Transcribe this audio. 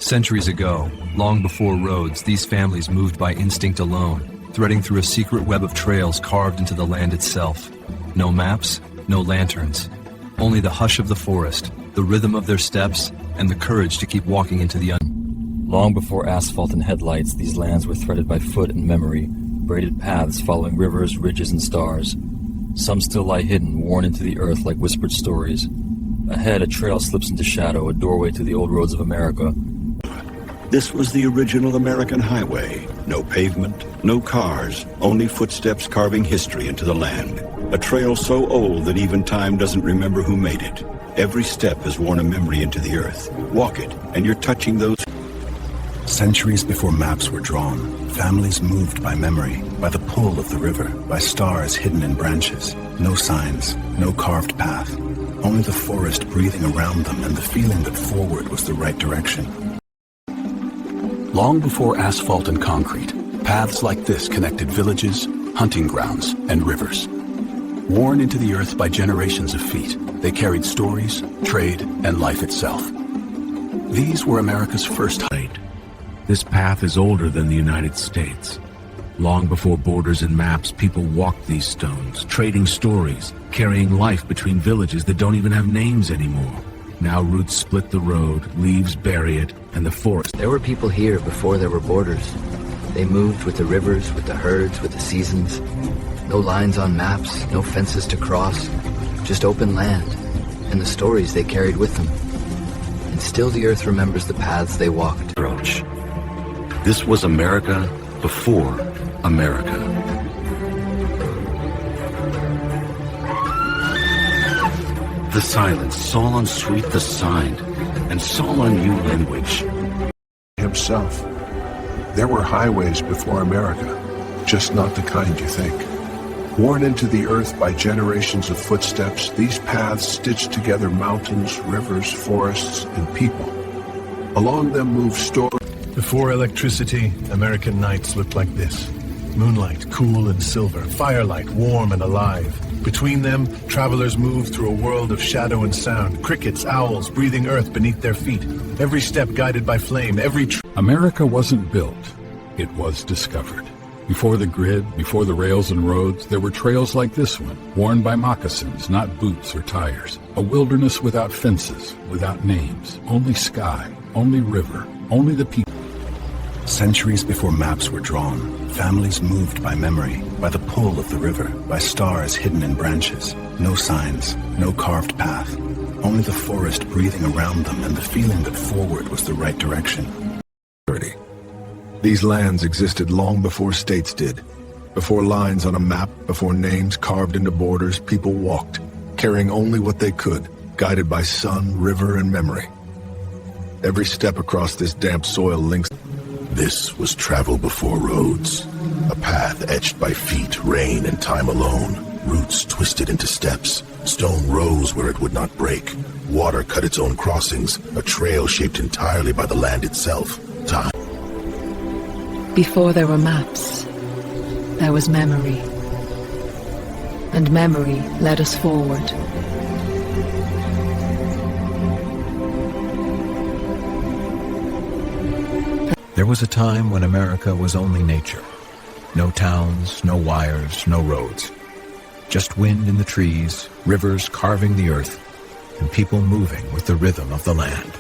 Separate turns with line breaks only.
Centuries ago, long before roads, these families moved by instinct alone, threading through a secret web of trails carved into the land itself. No maps, no lanterns, only the hush of the forest, the rhythm of their steps, and the courage to keep walking into the unknown.
Long before asphalt and headlights, these lands were threaded by foot and memory, braided paths following rivers, ridges, and stars. Some still lie hidden, worn into the earth like whispered stories. Ahead, a trail slips into shadow, a doorway to the old roads of America.
This was the original American highway. No pavement, no cars, only footsteps carving history into the land. A trail so old that even time doesn't remember who made it. Every step has worn a memory into the earth. Walk it, and you're touching those.
Centuries before maps were drawn, families moved by memory, by the pull of the river, by stars hidden in branches. No signs, no carved path. Only the forest breathing around them and the feeling that forward was the right direction.
Long before asphalt and concrete, paths like this connected villages, hunting grounds, and rivers. Worn into the earth by generations of feet, they carried stories, trade, and life itself. These were America's first height.
This path is older than the United States. Long before borders and maps, people walked these stones, trading stories, carrying life between villages that don't even have names anymore. Now roots split the road, leaves bury it, and the forest.
There were people here before there were borders. They moved with the rivers, with the herds, with the seasons. No lines on maps, no fences to cross, just open land, and the stories they carried with them. And still the earth remembers the paths they walked.
Approach. This was America before America. The silence, Solon sweet the signed, and Solon you language.
Himself. There were highways before America, just not the kind you think. Worn into the earth by generations of footsteps, these paths stitched together mountains, rivers, forests, and people. Along them moved stories.
Before electricity, American nights looked like this. Moonlight, cool and silver, firelight, warm and alive. Between them, travelers moved through a world of shadow and sound, crickets, owls, breathing earth beneath their feet, every step guided by flame,
America wasn't built, it was discovered. Before the grid, before the rails and roads, there were trails like this one, worn by moccasins, not boots or tires. A wilderness without fences, without names, only sky, only river, only the people.
Centuries before maps were drawn, families moved by memory, by the pull of the river, by stars hidden in branches. No signs, no carved path, only the forest breathing around them and the feeling that forward was the right direction.
These lands existed long before states did. Before lines on a map, before names carved into borders, people walked, carrying only what they could, guided by sun, river, and memory. Every step across this damp soil links.
This was travel before roads, a path etched by feet, rain, and time alone. Roots twisted into steps, stone rose where it would not break. Water cut its own crossings, a trail shaped entirely by the land itself. Time.
Before there were maps, there was memory. And memory led us forward.
There was a time when America was only nature. No towns, no wires, no roads. Just wind in the trees, rivers carving the earth, and people moving with the rhythm of the land.